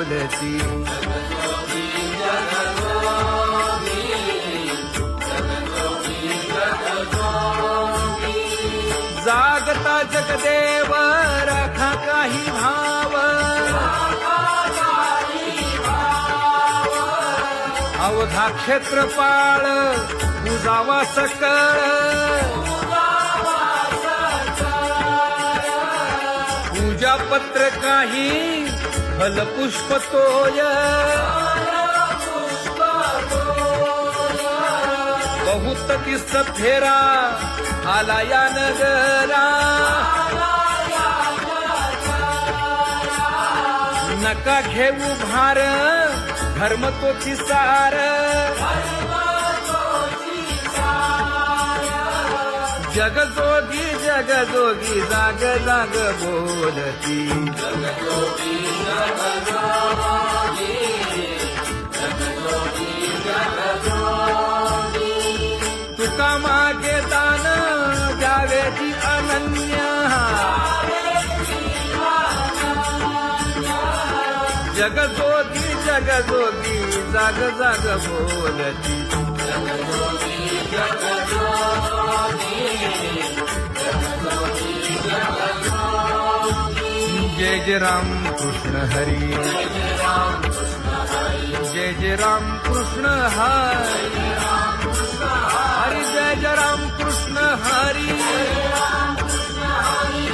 बोलती. जागता जगदेव राखा काही भाव, अवधा क्षेत्रपाळ बुजावा सकळ. पूजा पत्र काही फलपुष्प तोय, बहुत तीस फेरा आला या नगरा. नका घेऊ भार धर्म तोची सार, जगजोगी जगजोगी जाग जाग बोलती. तुका मागे दान द्यावेची अनन्य, जगजोगी जगजोगी जाग जाग बोलती. जय जय राम कृष्ण हरी, जय जय राम कृष्ण हरी, हरी जय जय राम कृष्ण हरी,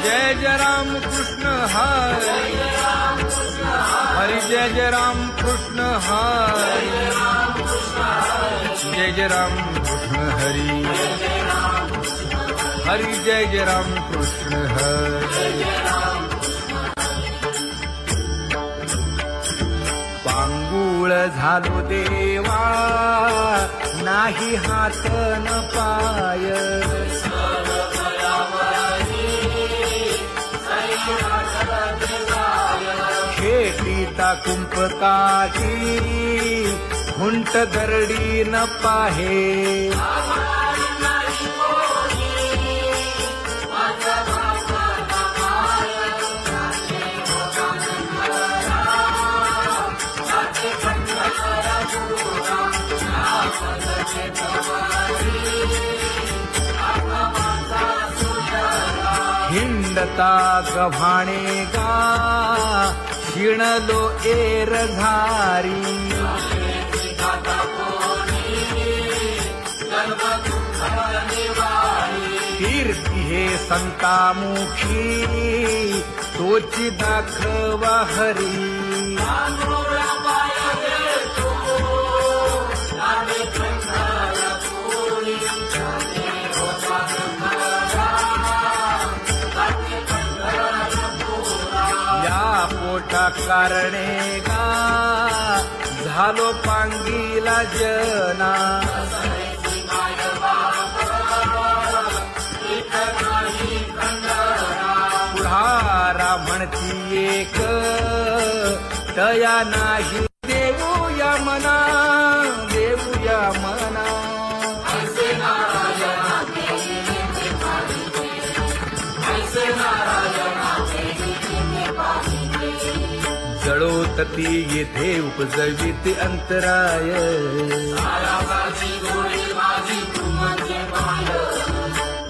जय जय राम कृष्ण हरी, हरी जय जय राम कृष्ण हरी, जय जय राम कृष्ण हरी, हरी जय जय राम कृष्ण हरी. पांगुळ झालो देवा नाही हात न पाय, खेटीता कुंपकाची हुंट दरडी न पाहे. हिंडता गव्हाणे गा शिणलो एरघारी, कीर्ती हे संतामुखी तोची दाखवा हरी. पोटा कारणे गा झालो पांगीला जना, पुढारा म्हणती एक तया नाही देऊया मना, देऊया मना. जळोतती येथे उपजविते अंतराय,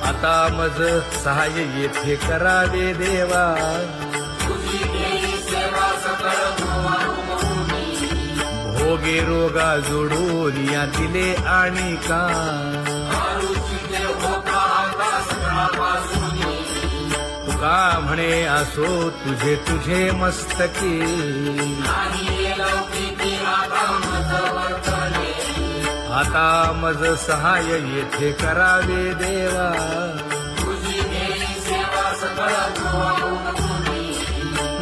आता मज सहाय्य येथे करावे देवा. भोगे रोगा जोडून या दिले आणि का, तुका म्हणे असो तुझे तुझे मस्तकी. आता मज सहाय येथे करावे देवा.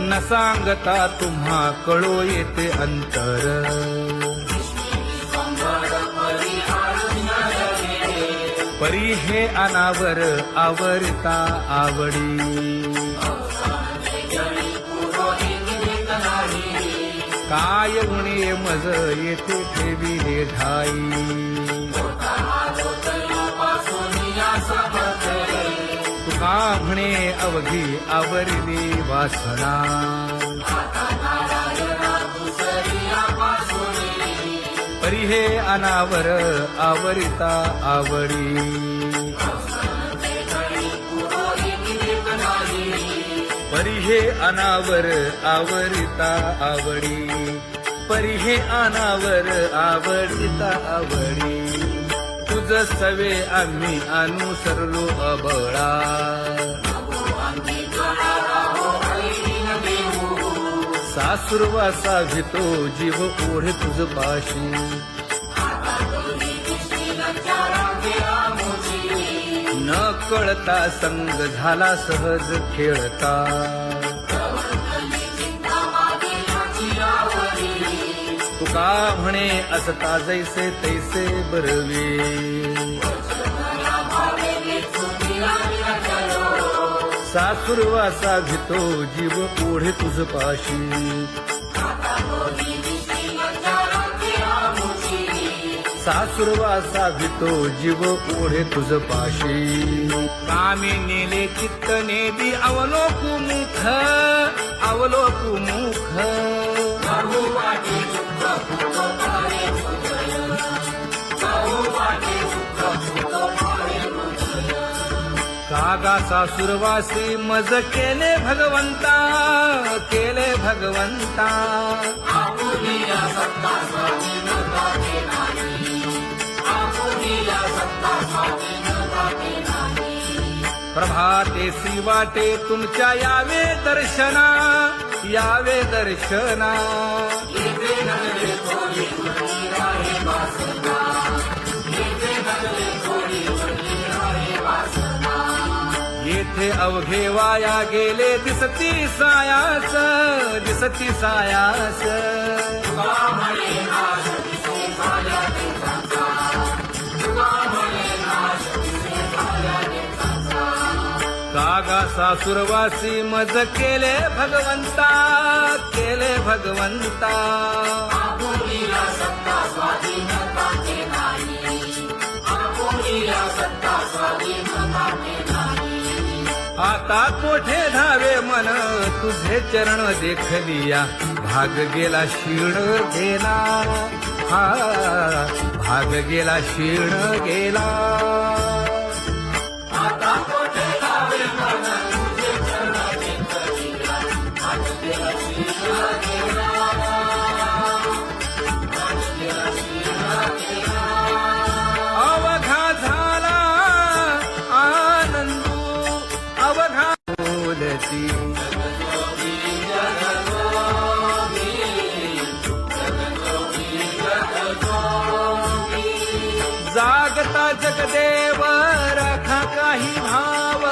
न सांगता तुम्हा कळो येते अंतर, परी हे अनावर आवरता आवडी. काय उणे मज येथे ठेविले ठाई, तुका म्हणे अवघी आवरली वासना. परी हे अनावर आवरिता आवडी परी हे अनावर आवरिता आवडी परी हे अनावर आवडिता आवडी तुझ सवे आम्ही अनुसरलो अबळा सासुरवासा भितो जीव ओढे तुझ पाशी न कळता संग झाला सहज खेळता तुका म्हणे असता जैसे तैसे बरवे सासुरवासा भितो जीव ओढे तुझ पाशी सासुरवासा भितो जीव ओढे तुझ पाशी कामे नेले चित्त नेदी अवलोकु मुख अवलोकु मुख कागा सासुरवासी मज केले भगवंता केले भगवंता प्रभातेसी वाटे तुमच्या यावे दर्शना यावे दर्शना येथे अवघे वाया गेले दिसती सायास दिसती सायास कागा सासुरवासी मज केले भगवंता केले भगवंता आता कोठे धावे मन तुझे चरण देखलिया भाग गेला क्षीण गेला हा भाग गेला क्षीण गेला आता कोठे धावे मन तुझे चरण देखलिया भाग गेला क्षीण गेला अवघा झाला आनंदू अवघा बोलती जागता जगदेव राखा काही भाव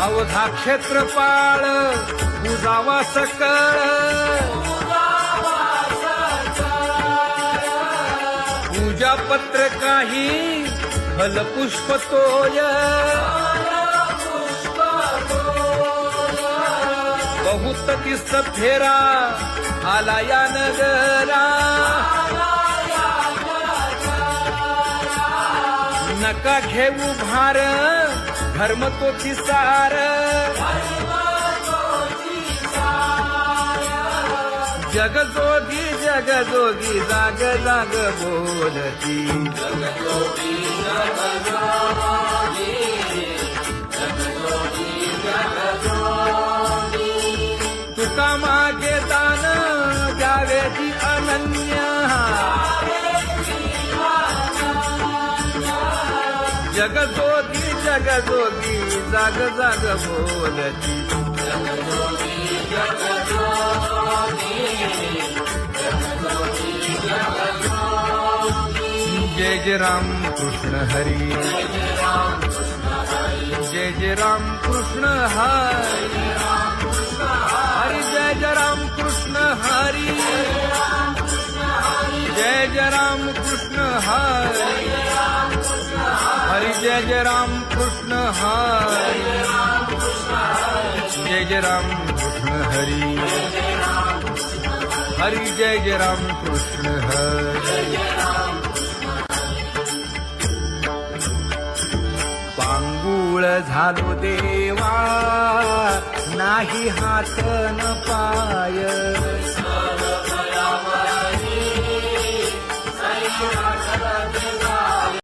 अवघा क्षेत्रपाळ पूजावा सकळ पूजा पत्र काही फलपुष्प तोय बहुत दिस फेरा आला या नगरा नका घेऊ भार धर्म तो सार जगजोगी जगजोगी जाग जाग बोलती तुका मागे दान द्यावेची अनन्य जगजोगी जगजोगी जाग जाग बोलती जय जय राम कृष्ण हरी जय जय राम कृष्ण हरी हरि जय जय राम कृष्ण हरी जय जय राम कृष्ण हरी हरि जय जय राम कृष्ण हरी जय जय राम कृष्ण हरी हरि जय जय राम कृष्ण हरी पांगुळ झालो देवा ना नाही हात न पाय